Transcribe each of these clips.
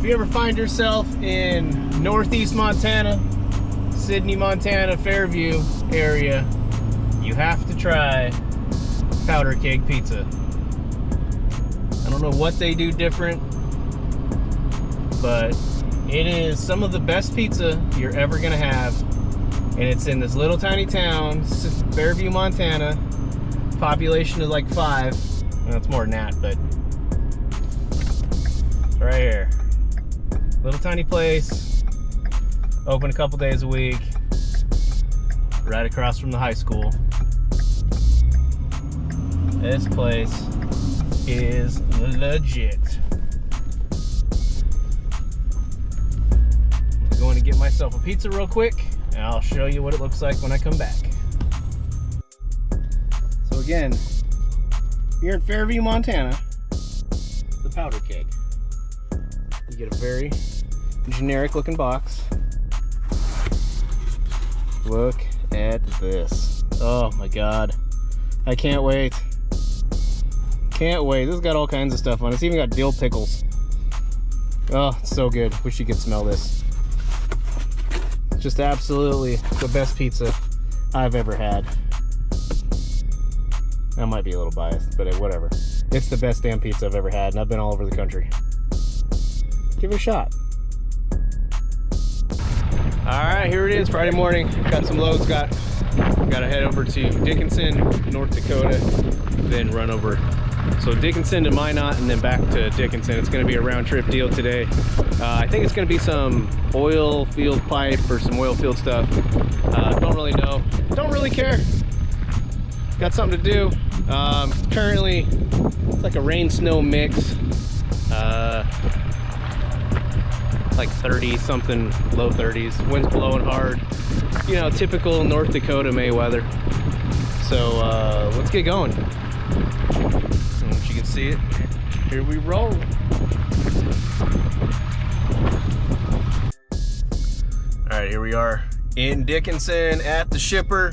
you ever find yourself in Northeast Montana, Sydney, Montana, Fairview area, you have to try Powder Keg Pizza. I don't know what they do different, but it is some of the best pizza you're ever gonna have. And it's in this little tiny town, Fairview, Montana. Population is like 5. Well, it's more than that, but it's right here. Little tiny place, open a couple days a week, right across from the high school. This place is legit. I'm going to get myself a pizza real quick, and I'll show you what it looks like when I come back. So again, here in Fairview, Montana, the Powder Keg. You get a very generic looking box. Look at this. Oh my God. I can't wait. Can't wait. This has got all kinds of stuff on it. It's even got dill pickles. Oh, it's so good. Wish you could smell this. It's just absolutely the best pizza I've ever had. I might be a little biased, but whatever. It's the best damn pizza I've ever had, and I've been all over the country. Give it a shot. All right, here it is, Friday morning. Got some loads, got to head over to Dickinson, North Dakota, then run over. So Dickinson to Minot and then back to Dickinson. It's gonna be a round trip deal today. I think it's gonna be some oil field pipe or some oil field stuff. Don't really know, don't really care. Got something to do. Currently, it's like a rain-snow mix. Like 30 something, low 30s. Wind's blowing hard. You know, typical North Dakota May weather. So let's get going. And if you can see it, here we roll. All right, here we are in Dickinson at the shipper.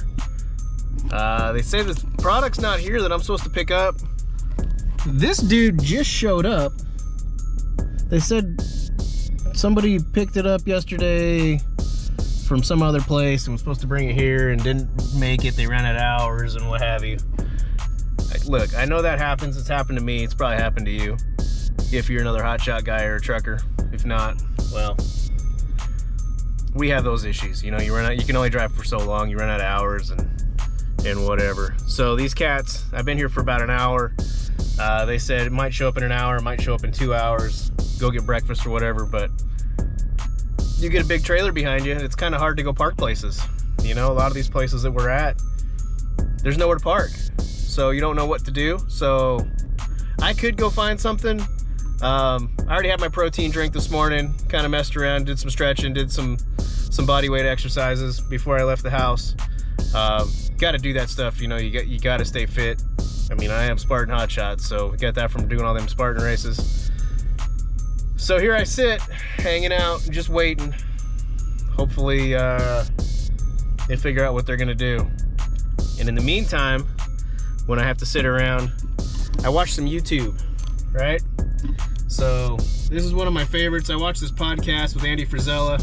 They say the product's not here that I'm supposed to pick up. This dude just showed up. They said somebody picked it up yesterday from some other place and was supposed to bring it here and didn't make it. They ran out of hours and what have you. Look, I know that happens. It's happened to me. It's probably happened to you if you're another hotshot guy or a trucker. If not, well, we have those issues. You know, you run out. You can only drive for so long. You run out of hours and whatever. So these cats, I've been here for about an hour. They said it might show up in an hour, it might show up in 2 hours. Go get breakfast or whatever, but you get a big trailer behind you, it's kind of hard to go park places. You know, a lot of these places that we're at, there's nowhere to park. So you don't know what to do. So I could go find something. I already had my protein drink this morning, kind of messed around, did some stretching, did some body weight exercises before I left the house. Got to do that stuff, you know, you got to stay fit. I mean, I am Spartan Hotshot, so we got that from doing all them Spartan races. So here I sit, hanging out, just waiting. Hopefully, they figure out what they're gonna do. And in the meantime, when I have to sit around, I watch some YouTube, right? So this is one of my favorites. I watch this podcast with Andy Frisella.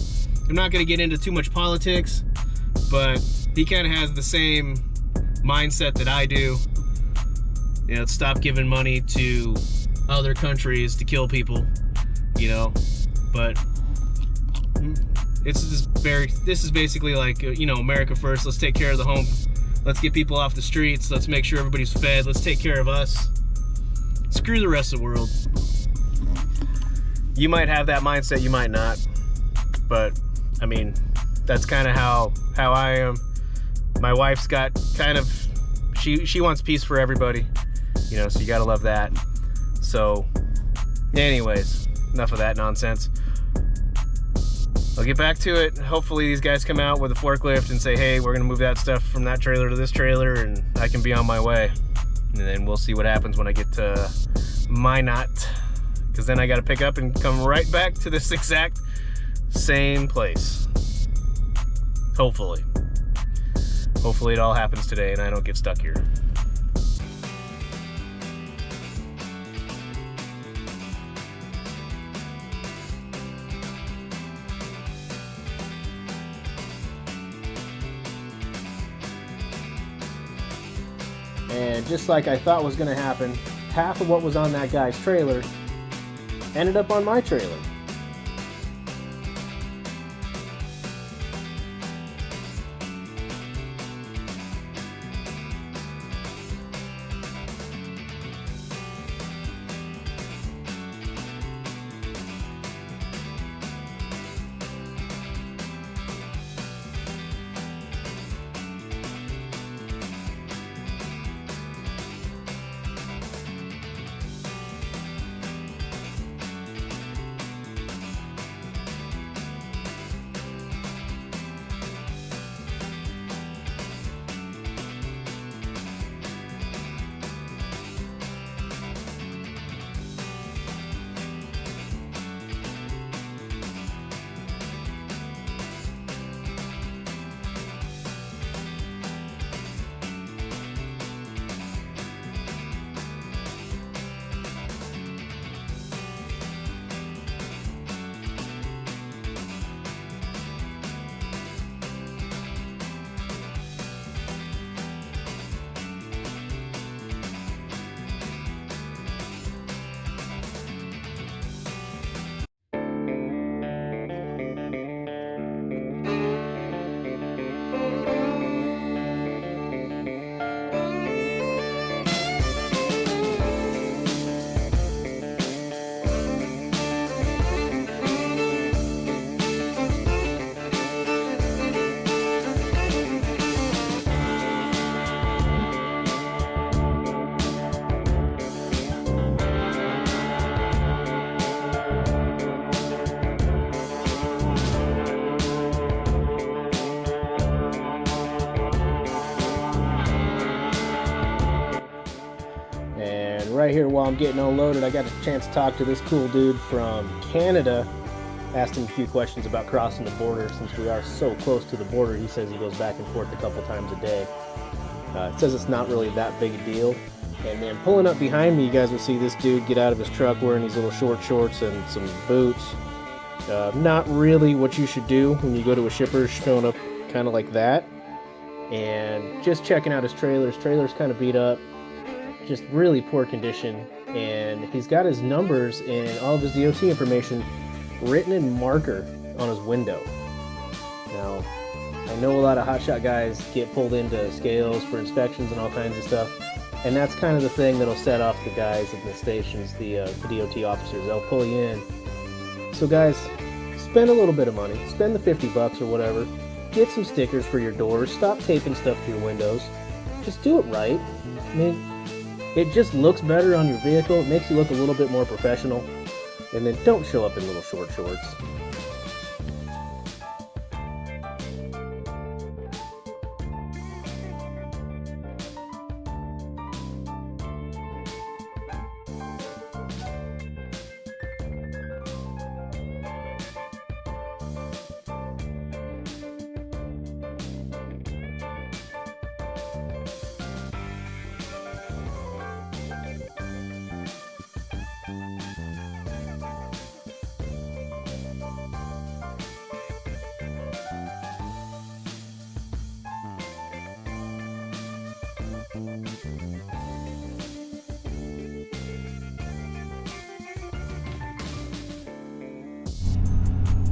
I'm not gonna get into too much politics, but he kind of has the same mindset that I do. You know, stop giving money to other countries to kill people, you know, but this is basically like, you know, America first. Let's take care of the home. Let's get people off the streets. Let's make sure everybody's fed. Let's take care of us. Screw the rest of the world. You might have that mindset, you might not, but I mean, that's kind of how I am. My wife's got kind of, she wants peace for everybody, you know, so you gotta love that. So anyways, enough of that nonsense. I'll get back to it. Hopefully these guys come out with a forklift and say, hey, we're gonna move that stuff from that trailer to this trailer and I can be on my way. And then we'll see what happens when I get to Minot, because then I gotta pick up and come right back to this exact same place. Hopefully. Hopefully it all happens today and I don't get stuck here. And just like I thought was going to happen, half of what was on that guy's trailer ended up on my trailer. Right here while I'm getting unloaded, I got a chance to talk to this cool dude from Canada. Asked him a few questions about crossing the border. Since we are so close to the border, he says he goes back and forth a couple times a day. It says it's not really that big a deal. And then pulling up behind me, you guys will see this dude get out of his truck wearing these little short shorts and some boots. Not really what you should do when you go to a shipper, showing up kind of like that. And just checking out his trailer. His trailer's kind of beat up. Just really poor condition, and he's got his numbers and all of his DOT information written in marker on his window. Now, I know a lot of hotshot guys get pulled into scales for inspections and all kinds of stuff, and that's kind of the thing that'll set off the guys in the stations, the DOT officers. They'll pull you in. So guys, spend a little bit of money, spend the $50 or whatever, get some stickers for your doors, stop taping stuff to your windows, just do it right. I mean, it just looks better on your vehicle. It makes you look a little bit more professional. And then don't show up in little short shorts.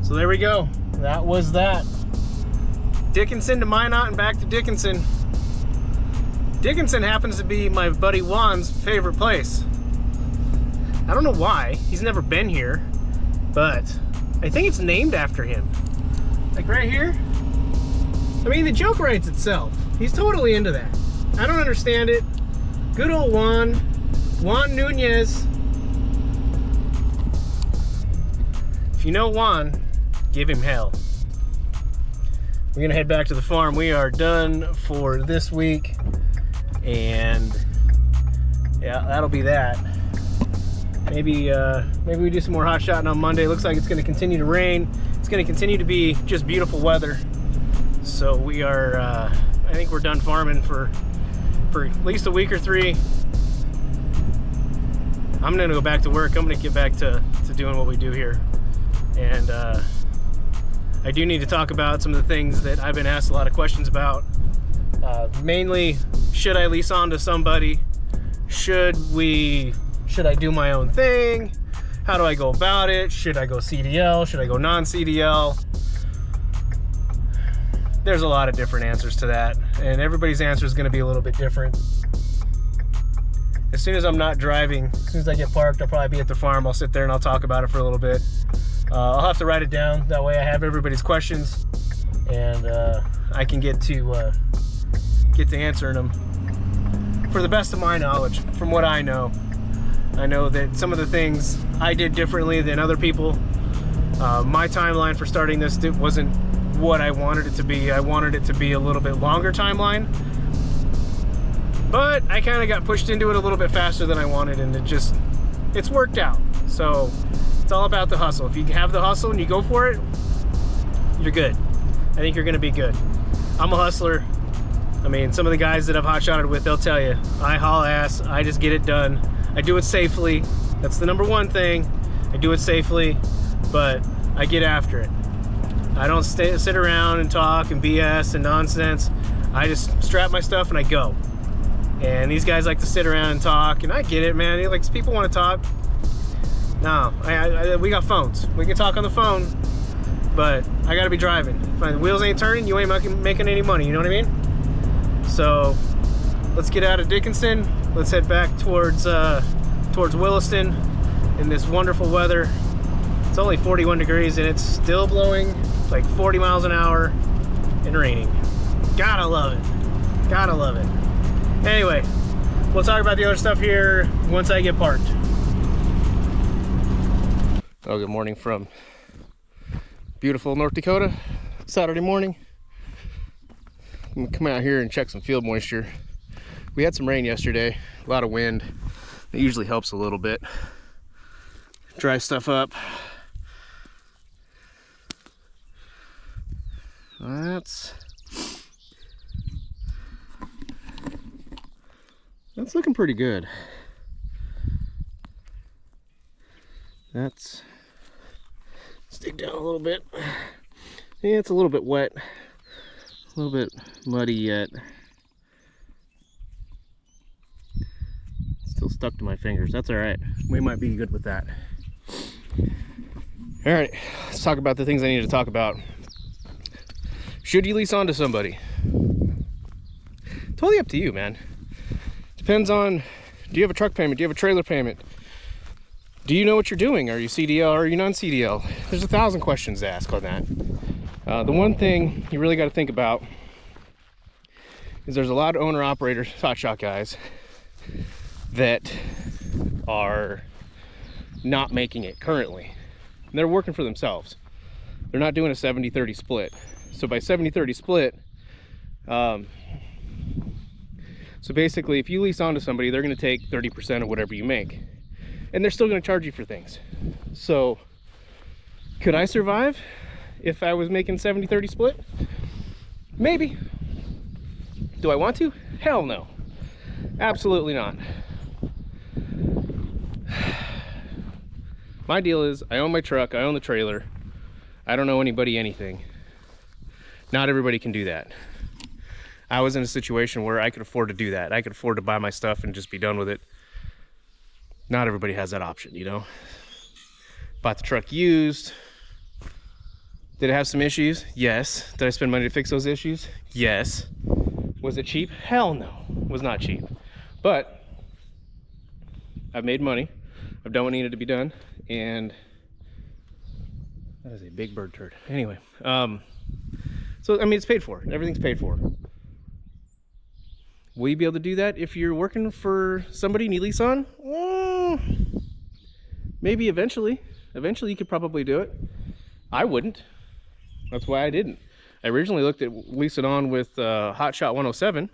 So there we go. That was that. Dickinson to Minot and back to Dickinson. Dickinson happens to be my buddy Juan's favorite place. I don't know why. He's never been here, but I think it's named after him. Like right here. I mean, the joke writes itself. He's totally into that. I don't understand it. Good old Juan Nunez. If you know Juan, give him hell. We're gonna head back to the farm. We are done for this week, and yeah, that'll be that. Maybe we do some more hot shotting on Monday. Looks like it's gonna continue to rain. It's gonna continue to be just beautiful weather. So we are, I think we're done farming for at least a week or three. I'm gonna go back to work. I'm gonna get back to doing what we do here. And I do need to talk about some of the things that I've been asked a lot of questions about. Mainly, should I lease on to somebody? Should I do my own thing? How do I go about it? Should I go CDL? Should I go non-CDL? There's a lot of different answers to that, and everybody's answer is going to be a little bit different. As soon as I'm not driving, as soon as I get parked, I'll probably be at the farm. I'll sit there and I'll talk about it for a little bit. I'll have to write it down. That way I have everybody's questions, and I can get to answering them for the best of my knowledge. From what I know that some of the things I did differently than other people. My timeline for starting this wasn't what I wanted it to be. I wanted it to be a little bit longer timeline, but I kind of got pushed into it a little bit faster than I wanted, and it's worked out. So it's all about the hustle. If you have the hustle and you go for it, you're good. I think you're gonna be good. I'm a hustler. I mean, some of the guys that I've hotshotted with, they'll tell you, I haul ass, I just get it done. I do it safely. That's the number one thing. I do it safely, but I get after it. I don't sit around and talk and BS and nonsense. I just strap my stuff and I go. And these guys like to sit around and talk, and I get it, man. Like, people want to talk. No, we got phones. We can talk on the phone, but I gotta be driving. If my wheels ain't turning, you ain't making any money, you know what I mean? So let's get out of Dickinson. Let's head back towards Williston in this wonderful weather. It's only 41 degrees and it's still blowing like 40 miles an hour and raining. Gotta love it. Gotta love it. Anyway, we'll talk about the other stuff here once I get parked. Oh, good morning from beautiful North Dakota. Saturday morning. I'm gonna come out here and check some field moisture. We had some rain yesterday, a lot of wind. It usually helps a little bit. Dry stuff up. That's looking pretty good. Let's dig down a little bit. Yeah, it's a little bit wet, a little bit muddy yet. Still stuck to my fingers. That's all right. We might be good with that. All right, let's talk about the things I need to talk about. Should you lease on to somebody? Totally up to you, man. Depends on, do you have a truck payment? Do you have a trailer payment? Do you know what you're doing? Are you CDL or are you non-CDL? There's 1,000 questions to ask on that. The one thing you really got to think about is there's a lot of owner-operators, hotshot guys, that are not making it currently. They're working for themselves. They're not doing a 70-30 split. So by 70-30 split, so basically if you lease onto somebody, they're going to take 30% of whatever you make. And they're still going to charge you for things. So could I survive if I was making 70-30 split? Maybe. Do I want to? Hell no. Absolutely not. My deal is I own my truck, I own the trailer. I don't owe anybody anything. Not everybody can do that. I was in a situation where I could afford to do that. I could afford to buy my stuff and just be done with it. Not everybody has that option, you know? Bought the truck used. Did it have some issues? Yes. Did I spend money to fix those issues? Yes. Was it cheap? Hell no. It was not cheap. But I've made money. I've done what needed to be done. And that is a big bird turd. Anyway, so I mean, it's paid for. Everything's paid for. Will you be able to do that if you're working for somebody and you lease on? Maybe eventually. Eventually you could probably do it. I wouldn't. That's why I didn't. I originally looked at leasing on with Hotshot 107,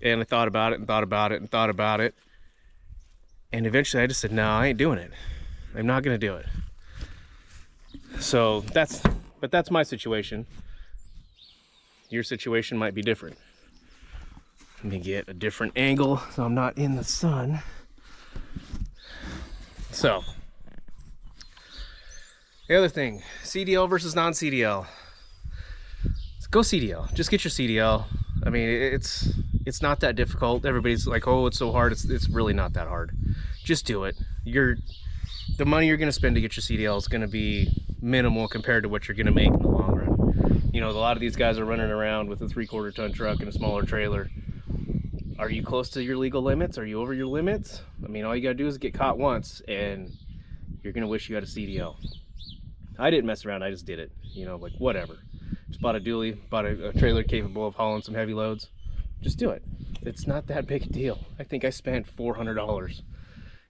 and I thought about it and thought about it and thought about it. And eventually I just said, no, I ain't doing it. I'm not gonna do it. So that's my situation. Your situation might be different. Let me get a different angle so I'm not in the sun. So, the other thing, CDL versus non-CDL. Go CDL. Just get your CDL. I mean, it's not that difficult. Everybody's like, oh, it's so hard. It's really not that hard. Just do it. The money you're gonna spend to get your CDL is gonna be minimal compared to what you're gonna make in the long run. You know, a lot of these guys are running around with a 3/4 ton truck and a smaller trailer. Are you close to your legal limits? Are you over your limits? I mean, all you gotta do is get caught once and you're gonna wish you had a CDL. I didn't mess around, I just did it. You know, like whatever. Just bought a dually, bought a trailer capable of hauling some heavy loads. Just do it. It's not that big a deal. I think I spent $400.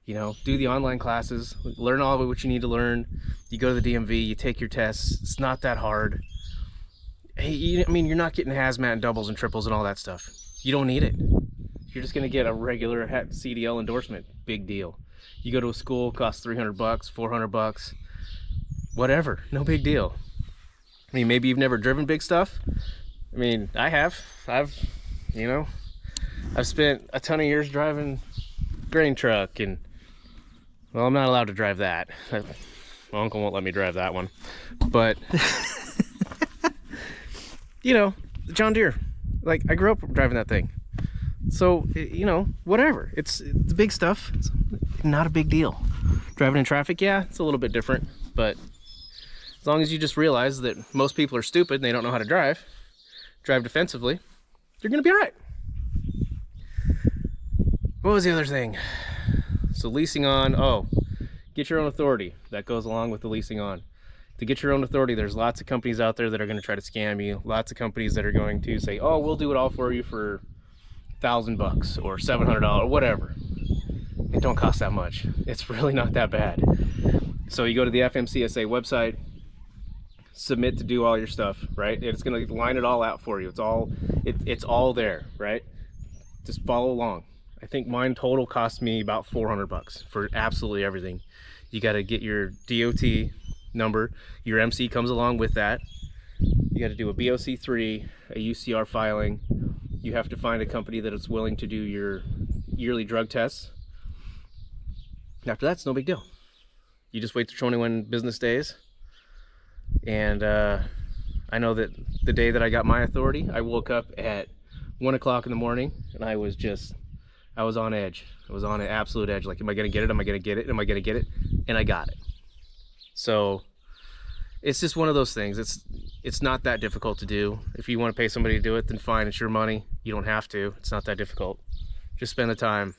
You know, do the online classes, learn all of what you need to learn. You go to the DMV, you take your tests. It's not that hard. Hey, I mean, you're not getting hazmat and doubles and triples and all that stuff. You don't need it. You're just gonna get a regular CDL endorsement. Big deal. You go to a school, costs $300, $400, whatever. No big deal. I mean, maybe you've never driven big stuff. I mean, I have. I've spent a ton of years driving grain truck, and well, I'm not allowed to drive that. My uncle won't let me drive that one. But you know, the John Deere, like I grew up driving that thing. So, you know, whatever. It's the big stuff. It's not a big deal. Driving in traffic, yeah, it's a little bit different, but as long as you just realize that most people are stupid and they don't know how to drive defensively, you're gonna be all right. What was the other thing? So leasing on, oh, get your own authority. That goes along with the leasing on. To get your own authority, there's lots of companies out there that are gonna try to scam you. Lots of companies that are going to say, oh, we'll do it all for you for $1,000 or $700, whatever. It don't cost that much. It's really not that bad. So you go to the FMCSA website, submit to do all your stuff, right? It's gonna line it all out for you. It's all there, right? Just follow along. I think mine total cost me about $400 for absolutely everything. You got to get your DOT number. Your MC comes along with that. You got to do a BOC3, a UCR filing. You have to find a company that is willing to do your yearly drug tests. After that, it's no big deal. You just wait for 21 business days. And I know that the day that I got my authority, I woke up at 1 o'clock in the morning and I was on edge. I was on an absolute edge. Like, am I gonna get it? Am I gonna get it? Am I gonna get it? And I got it. So it's just one of those things. It's not that difficult to do. If you want to pay somebody to do it, then fine, it's your money. You don't have to. It's not that difficult. Just spend the time.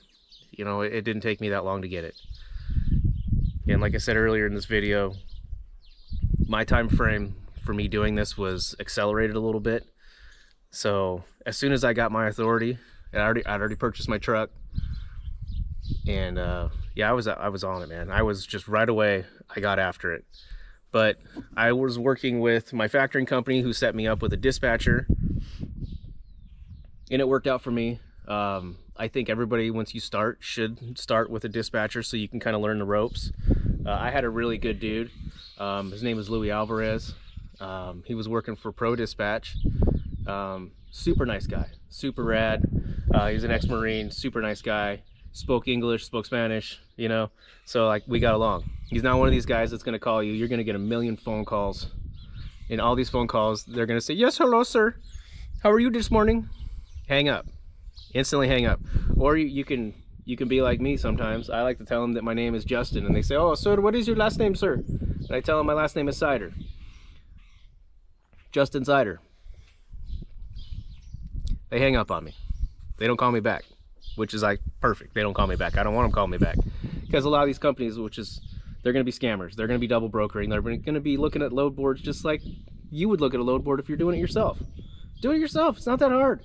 You know, it didn't take me that long to get it. And like I said earlier in this video, my time frame for me doing this was accelerated a little bit. So as soon as I got my authority, I'd already purchased my truck, and yeah, I was on it, man. I was just right away, I got after it. But I was working with my factoring company who set me up with a dispatcher, and it worked out for me. I think everybody, once you start, should start with a dispatcher so you can kind of learn the ropes. I had a really good dude. His name was Louis Alvarez. He was working for Pro Dispatch. Super nice guy, super rad. He's an ex-Marine, super nice guy. Spoke English, spoke Spanish, you know, so like we got along. He's not one of these guys that's gonna call you. You're gonna get a million phone calls, and all these phone calls, they're gonna say, yes, hello, sir. How are you this morning? Hang up, instantly hang up. Or you can be like me sometimes. I like to tell them that my name is Justin, and they say, oh, sir, what is your last name, sir? And I tell them my last name is Sider. Justin Sider. They hang up on me. They don't call me back, which is like perfect. They don't call me back. I don't want them calling me back, because a lot of these companies, they're going to be scammers. They're going to be double brokering. They're going to be looking at load boards just like you would look at a load board if you're doing it yourself. Do it yourself. It's not that hard.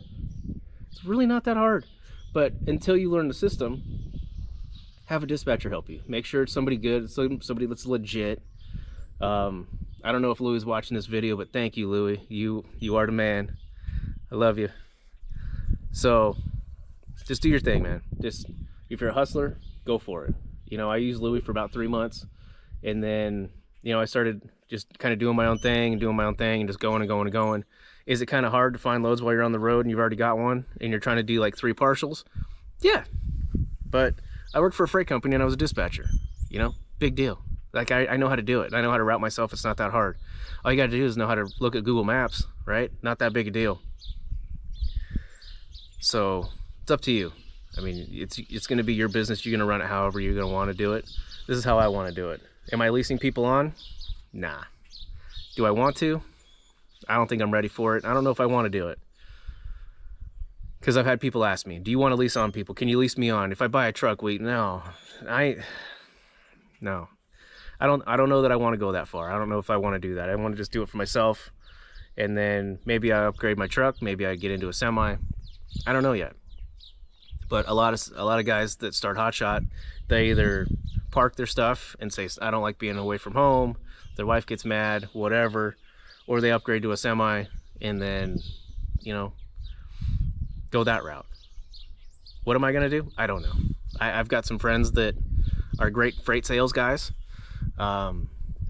It's really not that hard. But until you learn the system, have a dispatcher help you. Make sure it's somebody good, somebody that's legit. I don't know if Louis is watching this video, but thank you, Louis. You are the man. I love you. So just do your thing, man. Just, if you're a hustler, go for it. You know, I used Louis for about 3 months, and then, you know, I started just kind of doing my own thing and just going and going and going. Is it kind of hard to find loads while you're on the road and you've already got one and you're trying to do like 3 partials? Yeah, but I worked for a freight company and I was a dispatcher, you know, big deal. Like I know how to do it. I know how to route myself. It's not that hard. All you got to do is know how to look at Google Maps, right? Not that big a deal. So it's up to you. I mean, it's going to be your business. You're going to run it however you're going to want to do it. This is how I want to do it. Am I leasing people on? Nah. Do I want to? I don't think I'm ready for it. I don't know if I want to do it. Because I've had people ask me, do you want to lease on people? Can you lease me on? If I buy a truck, no. No. I don't know that I want to go that far. I don't know if I want to do that. I want to just do it for myself. And then maybe I upgrade my truck. Maybe I get into a semi. I don't know yet. But a lot of guys that start Hotshot, they either park their stuff and say, I don't like being away from home. Their wife gets mad, whatever. Or they upgrade to a semi and then, you know, go that route. What am I going to do? I don't know. I've got some friends that are great freight sales guys.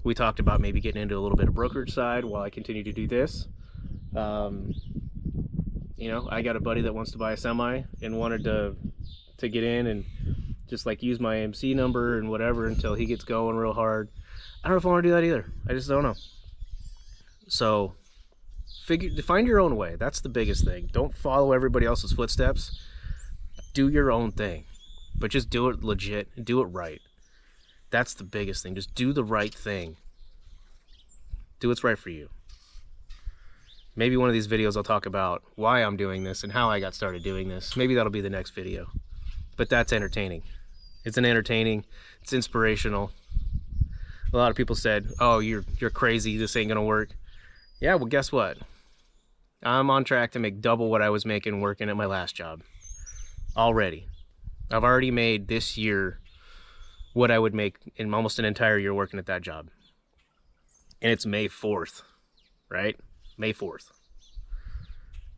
We talked about maybe getting into a little bit of brokerage side while I continue to do this. You know, I got a buddy that wants to buy a semi and wanted to get in and just like use my MC number and whatever until he gets going real hard. I don't know if I want to do that either. I just don't know. So find your own way. That's the biggest thing. Don't follow everybody else's footsteps. Do your own thing, but just do it legit and do it right. That's the biggest thing. Just do the right thing. Do what's right for you. Maybe one of these videos I'll talk about why I'm doing this and how I got started doing this. Maybe that'll be the next video. But that's entertaining. It's entertaining. It's inspirational. A lot of people said, oh, you're crazy. This ain't gonna work. Yeah, well, guess what? I'm on track to make double what I was making working at my last job. Already. I've already made this year what I would make in almost an entire year working at that job. And it's May 4th, right? May 4th.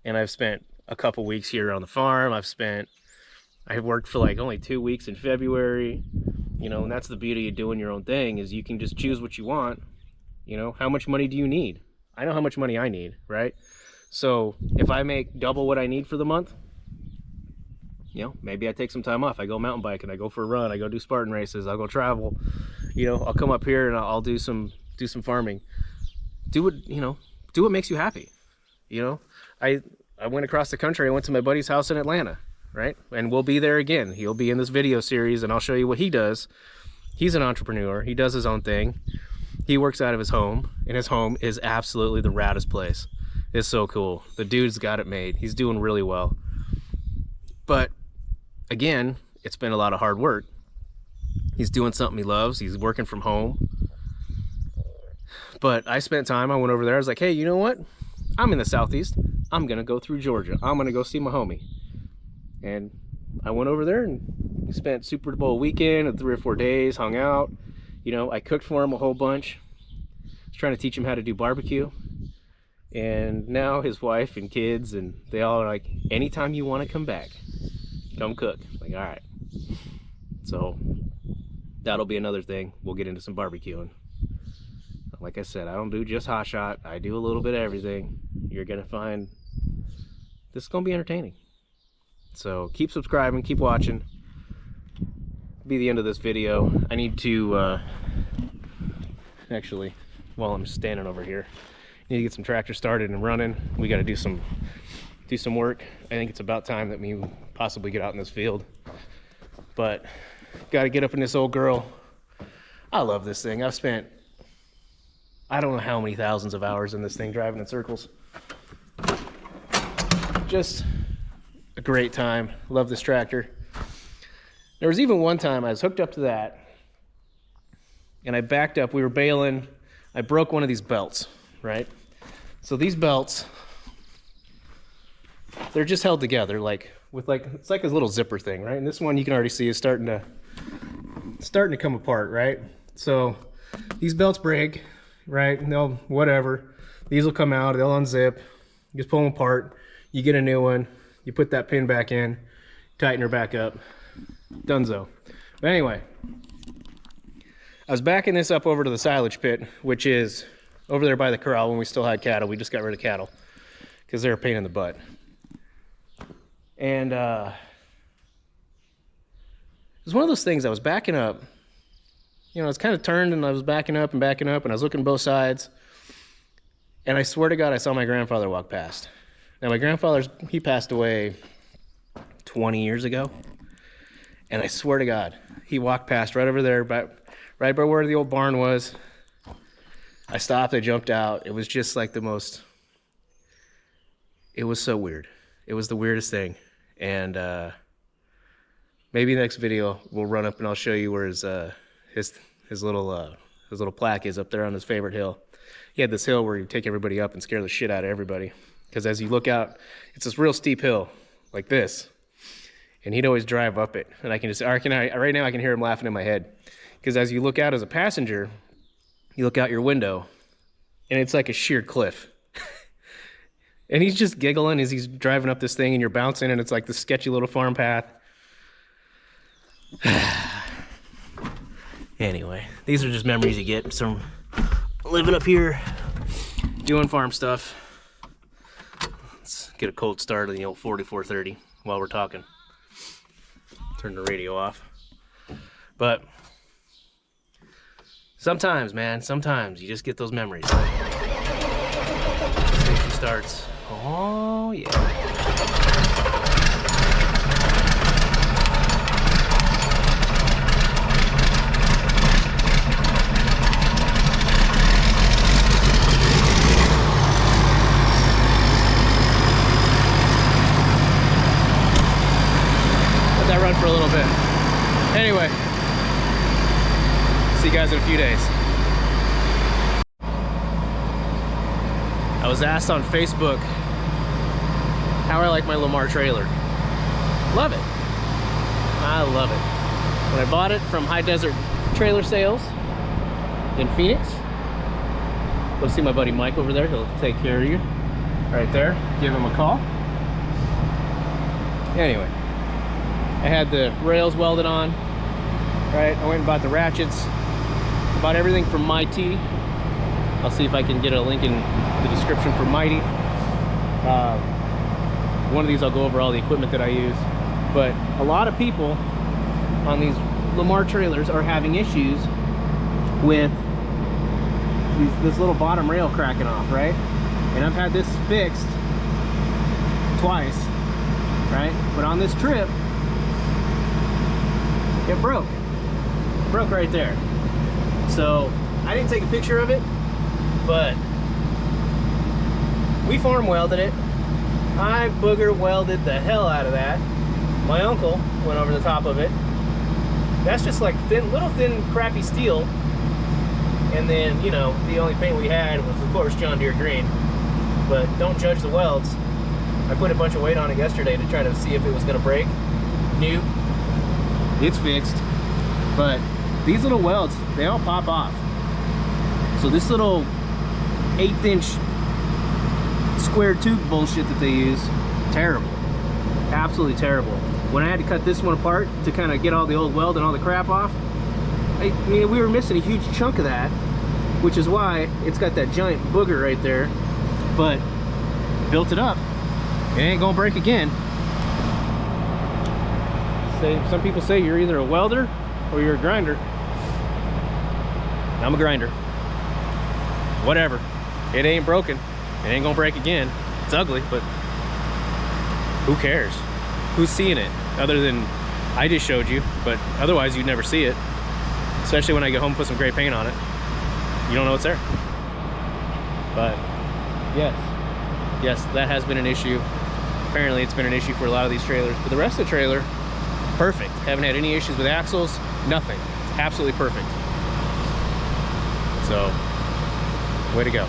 And I've spent a couple weeks here on the farm. I've worked for like only 2 weeks in February, you know, and that's the beauty of doing your own thing is you can just choose what you want. You know, how much money do you need? I know how much money I need, right? So if I make double what I need for the month, you know, maybe I take some time off. I go mountain biking, I go for a run, I go do Spartan races, I'll go travel. You know, I'll come up here and I'll do some farming. Do what makes you happy. You know, I went across the country. I went to my buddy's house in Atlanta, right? And we'll be there again. He'll be in this video series and I'll show you what he does. He's an entrepreneur. He does his own thing. He works out of his home, and his home is absolutely the raddest place. It's so cool. The dude's got it made. He's doing really well. But again, it's been a lot of hard work. He's doing something he loves. He's working from home. But I spent time, I went over there. I was like, hey, you know what? I'm in the Southeast. I'm going to go through Georgia. I'm going to go see my homie. And I went over there and we spent Super Bowl weekend of 3 or 4 days, hung out. You know, I cooked for him a whole bunch. I was trying to teach him how to do barbecue. And now his wife and kids, and they all are like, anytime you want to come back, come cook. Like, all right. So that'll be another thing. We'll get into some barbecuing. Like I said, I don't do just Hotshot. I do a little bit of everything. You're going to find this is going to be entertaining. So keep subscribing, keep watching. Be the end of this video. I need to actually, while I'm standing over here, I need to get some tractor started and running. We got to do some work. I think it's about time that we possibly get out in this field. But got to get up in this old girl. I love this thing. I've spent I don't know how many thousands of hours in this thing driving in circles. Just a great time. Love this tractor. There was even one time I was hooked up to that and I backed up. We were baling. I broke one of these belts, right? So these belts, they're just held together like with it's like a little zipper thing, right? And this one you can already see is starting to come apart, right? So these belts break, right? And they'll whatever. These will come out, they'll unzip. You just pull them apart. You get a new one. You put that pin back in, tighten her back up. Dunzo. But anyway, I was backing this up over to the silage pit, which is over there by the corral when we still had cattle. We just got rid of cattle because they're a pain in the butt. And it was one of those things. I was backing up, you know, it's kind of turned and I was backing up and I was looking both sides. And I swear to God, I saw my grandfather walk past. Now my grandfather, he passed away 20 years ago. And I swear to God, he walked past right over there, right by where the old barn was. I stopped, I jumped out. It was just like the most, it was so weird. It was the weirdest thing. And maybe the next video we'll run up and I'll show you where his little plaque is up there on his favorite hill. He had this hill where he'd take everybody up and scare the shit out of everybody. Because as you look out, it's this real steep hill, like this. And he'd always drive up it. And I can just, right now I can hear him laughing in my head. Because as you look out as a passenger, you look out your window, and it's like a sheer cliff. And he's just giggling as he's driving up this thing, and you're bouncing, and it's like this sketchy little farm path. Anyway, these are just memories you get from living up here, doing farm stuff. Let's get a cold start of the old 4430 while we're talking. Turn the radio off. But sometimes, man, sometimes you just get those memories. Station starts. Oh, yeah. Let that run for a little bit. Anyway, see you guys in a few days. I was asked on Facebook how I like my Lamar trailer. Love it. I love it. When I bought it from High Desert Trailer Sales in Phoenix, go see my buddy Mike over there. He'll take care of you. Right there. Give him a call. Anyway, I had the rails welded on. Right, I went and bought the ratchets. Bought everything from Mighty. I'll see if I can get a link in the description for Mighty. One of these I'll go over all the equipment that I use. But a lot of people on these Lamar trailers are having issues with this little bottom rail cracking off, right? And I've had this fixed twice, right? But on this trip, it broke. It broke right there. So I didn't take a picture of it, but we farm welded it. I booger welded the hell out of that. My uncle went over the top of it. That's just like little thin crappy steel. And then, you know, the only paint we had was, of course, John Deere green. But don't judge the welds. I put a bunch of weight on it yesterday to try to see if it was gonna break. Nope. It's fixed. But these little welds, they all pop off. So this little 1/8" square tube bullshit that they use, terrible. Absolutely terrible. When I had to cut this one apart to kind of get all the old weld and all the crap off, I mean, we were missing a huge chunk of that, which is why it's got that giant booger right there. But built it up. It ain't gonna break again. Some people say you're either a welder or you're a grinder. I'm a grinder. Whatever. It ain't broken. It ain't gonna break again. It's ugly, but who cares? Who's seeing it? Other than I just showed you, but otherwise you'd never see it. Especially when I get home and put some gray paint on it. You don't know it's there. But yes, that has been an issue. Apparently it's been an issue for a lot of these trailers, but the rest of the trailer, perfect. Haven't had any issues with axles, nothing. Absolutely perfect. So, way to go.